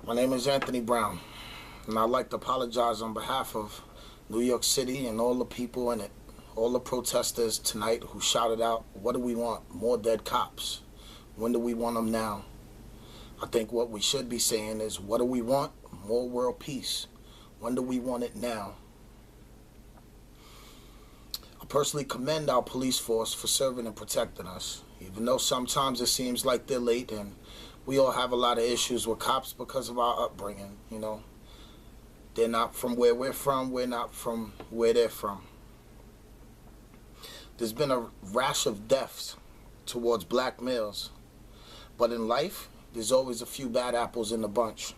My name is Anthony Brown, and I'd like to apologize on behalf of New York City and all the people in it, all the protesters tonight who shouted out, "What do we want? More dead cops. When do we want them now?" I think what we should be saying is, what do we want? More world peace. When do we want it now? I personally commend our police force for serving and protecting us, even though sometimes it seems like they're late, and we all have a lot of issues with cops because of our upbringing. They're not from where we're from, we're not from where they're from. There's been a rash of deaths towards black males, but in life there's always a few bad apples in the bunch.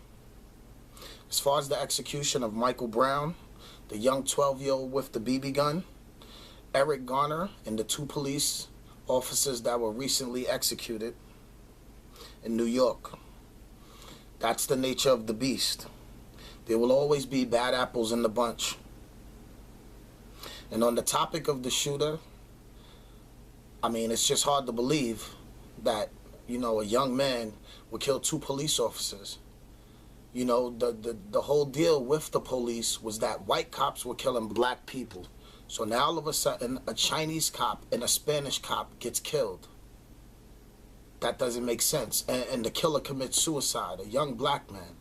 As far as the execution of Michael Brown, the young 12-year-old with the BB gun, Eric Garner, and the two police officers that were recently executed in New York, that's the nature of the beast. There will always be bad apples in the bunch. And on the topic of the shooter, it's just hard to believe that, a young man would kill two police officers. The whole deal with the police was that white cops were killing black people. So now all of a sudden, a Chinese cop and a Spanish cop gets killed. That doesn't make sense. And the killer commits suicide, a young black man.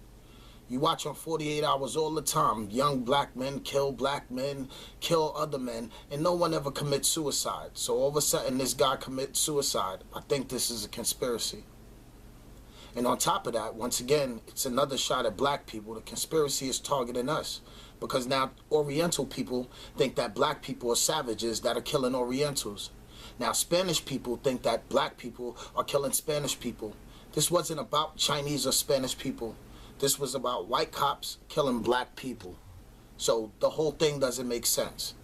You watch on 48 Hours all the time. Young black men, kill other men, and no one ever commits suicide. So all of a sudden, this guy commits suicide. I think this is a conspiracy. And on top of that, once again, it's another shot at black people. The conspiracy is targeting us, because now Oriental people think that black people are savages that are killing Orientals. Now Spanish people think that black people are killing Spanish people. This wasn't about Chinese or Spanish people. This was about white cops killing black people. So the whole thing doesn't make sense.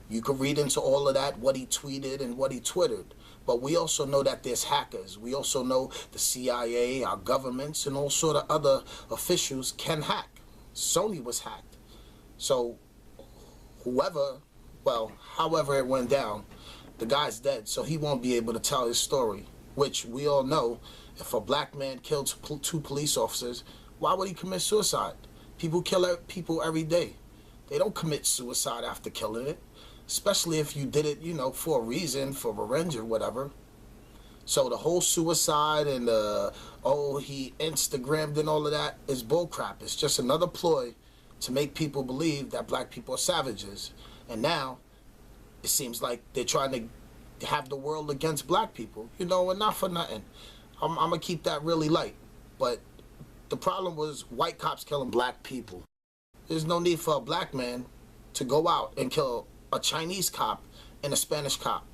You can read into all of that, what he tweeted and what he twittered. But we also know that there's hackers. We also know the CIA, our governments, and all sort of other officials can hack. Sony was hacked. So however it went down, the guy's dead, so he won't be able to tell his story, which we all know, if a black man killed two police officers, why would he commit suicide? People kill people every day. They don't commit suicide after killing it, especially if you did it, for a reason, for revenge or whatever. So the whole suicide and he Instagrammed and all of that is bullcrap. It's just another ploy to make people believe that black people are savages. And now it seems like they're trying to have the world against black people, and not for nothing. I'm going to keep that really light. But the problem was white cops killing black people. There's no need for a black man to go out and kill a Chinese cop and a Spanish cop.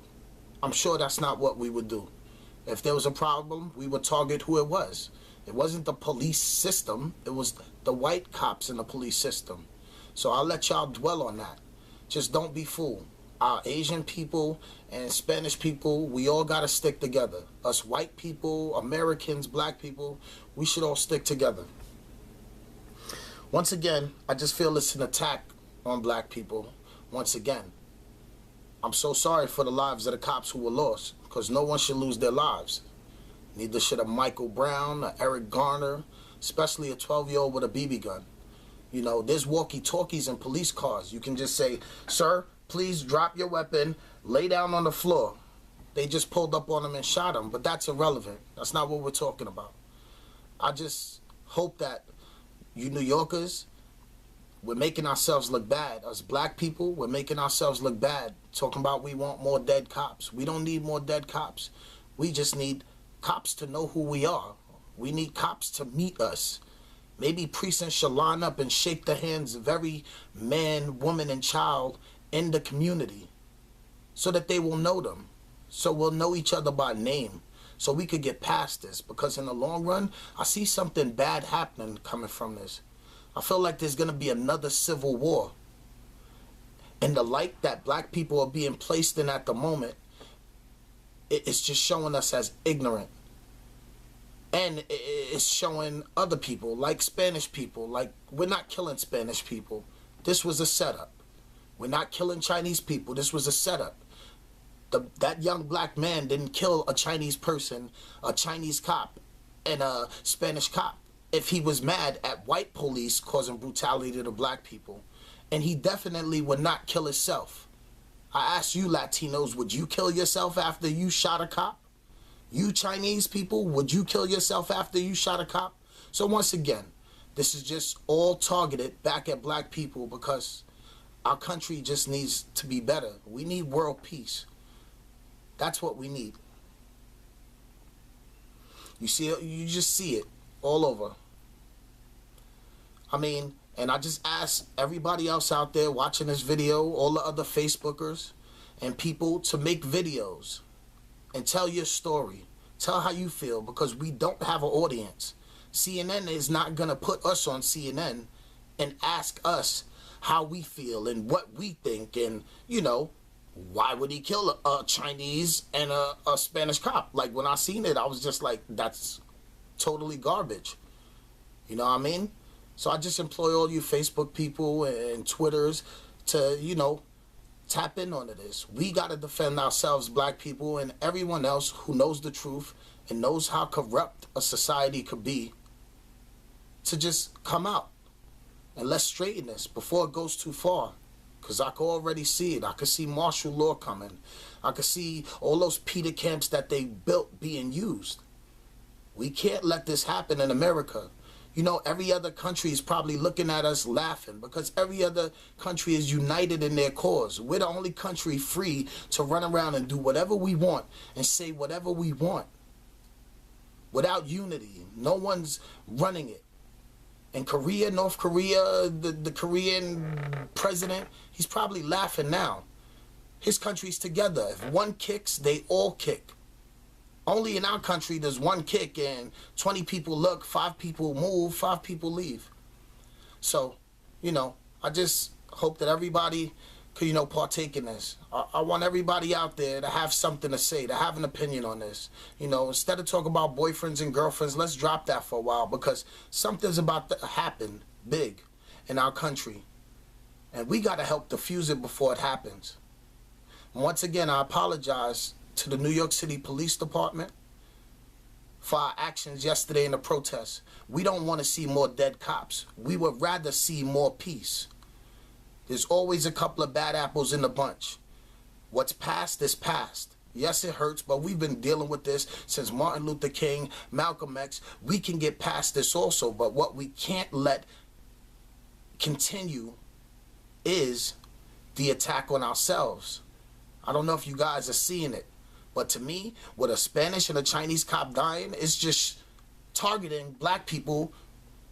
I'm sure that's not what we would do. If there was a problem, we would target who it was. It wasn't the police system. It was the white cops in the police system. So I'll let y'all dwell on that. Just don't be fooled. Our Asian people and Spanish people, we all got to stick together. Us white people, Americans, black people, we should all stick together. Once again, I just feel it's an attack on black people. Once again, I'm so sorry for the lives of the cops who were lost, because no one should lose their lives. Neither should a Michael Brown, a Eric Garner, especially a 12-year-old with a BB gun. There's walkie-talkies in police cars. You can just say, "Sir, please drop your weapon, lay down on the floor." They just pulled up on him and shot him, but that's irrelevant. That's not what we're talking about. I just hope that you New Yorkers, we're making ourselves look bad. Us black people, we're making ourselves look bad, talking about we want more dead cops. We don't need more dead cops. We just need cops to know who we are. We need cops to meet us. Maybe precincts should line up and shake the hands of every man, woman, and child in the community so that they will know them. So we'll know each other by name, so we could get past this. Because in the long run, I see something bad happening coming from this. I feel like there's going to be another civil war. And the light that black people are being placed in at the moment, it's just showing us as ignorant. And it's showing other people, like Spanish people, like, we're not killing Spanish people. This was a setup. We're not killing Chinese people. This was a setup. That young black man didn't kill a Chinese person, a Chinese cop, and a Spanish cop. if he was mad at white police causing brutality to black people. And he definitely would not kill himself. I ask you Latinos, would you kill yourself after you shot a cop? You Chinese people, would you kill yourself after you shot a cop? So once again, this is just all targeted back at black people because our country just needs to be better. We need world peace. That's what we need. You see it, you just see it all over. I mean, and I just ask everybody else out there watching this video, all the other Facebookers and people, to make videos and tell your story. Tell how you feel, because we don't have an audience. CNN is not going to put us on CNN and ask us how we feel and what we think. And, you know, why would he kill a Chinese and a Spanish cop? Like, when I seen it, I was just like, that's totally garbage. You know what I mean? So I just employ all you Facebook people and Twitters to, you know, tap in onto this. We got to defend ourselves, black people, and everyone else who knows the truth and knows how corrupt a society could be, to just come out and let's straighten this before it goes too far. Because I can already see it. I can see martial law coming. I can see all those Peter camps that they built being used. We can't let this happen in America. You know, every other country is probably looking at us laughing because every other country is united in their cause. We're the only country free to run around and do whatever we want and say whatever we want. Without unity, no one's running it. In Korea, North Korea, the Korean president, he's probably laughing now. His country's together. If one kicks, they all kick. Only in our country, there's one kick and 20 people look, 5 people move, 5 people leave. So, you know, I just hope that everybody could, you know, partake in this. I want everybody out there to have something to say, to have an opinion on this. You know, instead of talking about boyfriends and girlfriends, let's drop that for a while because something's about to happen big in our country. And we got to help defuse it before it happens. Once again, I apologize to the New York City Police Department for our actions yesterday in the protests. We don't want to see more dead cops. We would rather see more peace. There's always a couple of bad apples in the bunch. What's past is past. Yes, it hurts, but we've been dealing with this since Martin Luther King, Malcolm X. We can get past this also, but what we can't let continue is the attack on ourselves. I don't know if you guys are seeing it. But to me, with a Spanish and a Chinese cop dying, it's just targeting black people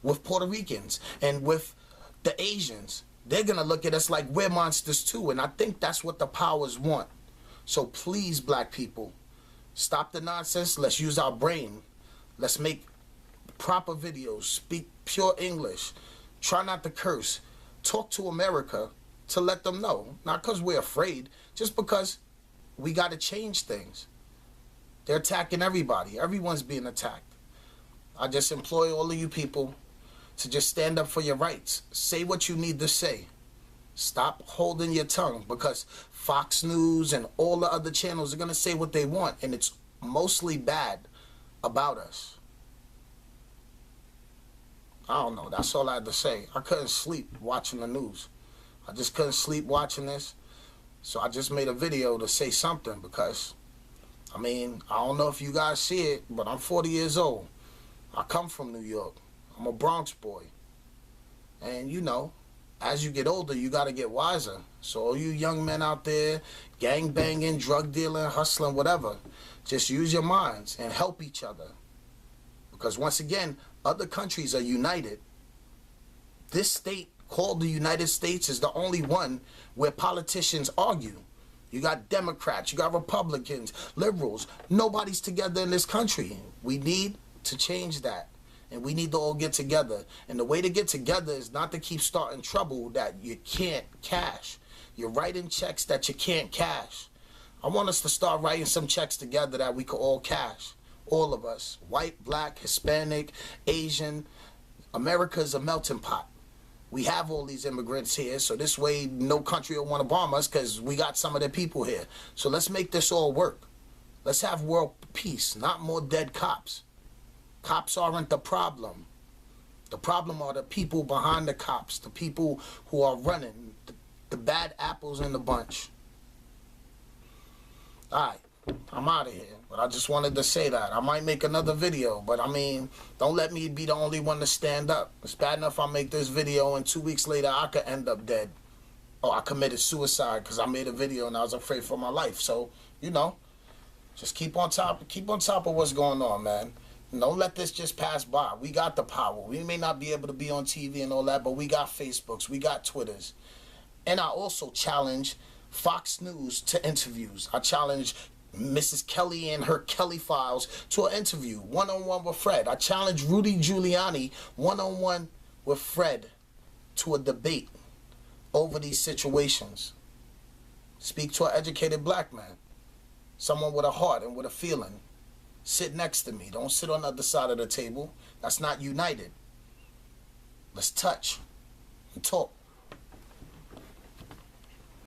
with Puerto Ricans and with the Asians. They're going to look at us like we're monsters too. And I think that's what the powers want. So please, black people, stop the nonsense. Let's use our brain. Let's make proper videos. Speak pure English. Try not to curse. Talk to America to let them know. Not because we're afraid, just because we got to change things. They're attacking everybody. Everyone's being attacked. I just employ all of you people to just stand up for your rights. Say what you need to say. Stop holding your tongue, because Fox News and all the other channels are going to say what they want, and it's mostly bad about us. I don't know. That's all I had to say. I couldn't sleep watching the news. I just couldn't sleep watching this. So I just made a video to say something because, I mean, I don't know if you guys see it, but I'm 40 years old. I come from New York. I'm a Bronx boy. And, you know, as you get older, you got to get wiser. So all you young men out there, gang banging, drug dealing, hustling, whatever, just use your minds and help each other. Because once again, other countries are united. This state called the United States is the only one where politicians argue. You got Democrats, you got Republicans, liberals. Nobody's together in this country. We need to change that. And we need to all get together. And the way to get together is not to keep starting trouble that you can't cash. You're writing checks that you can't cash. I want us to start writing some checks together that we could all cash. All of us. White, black, Hispanic, Asian. America is a melting pot. We have all these immigrants here, so this way no country will want to bomb us because we got some of their people here. So let's make this all work. Let's have world peace, not more dead cops. Cops aren't the problem. The problem are the people behind the cops, the people who are running, the bad apples in the bunch. Alright, I'm out of here. But I just wanted to say that. I might make another video, but I mean, don't let me be the only one to stand up. It's bad enough I make this video and 2 weeks later I could end up dead. Or I committed suicide because I made a video and I was afraid for my life. So, you know, just keep on top of what's going on, man. Don't let this just pass by. We got the power. We may not be able to be on TV and all that, but we got Facebooks, we got Twitters. And I also challenge Fox News to interviews. I challenge Mrs. Kelly and her Kelly Files to an interview, one-on-one with Fred. I challenge Rudy Giuliani, one-on-one with Fred, to a debate over these situations. Speak to an educated black man, someone with a heart and with a feeling. Sit next to me. Don't sit on the other side of the table. That's not united. Let's touch and talk.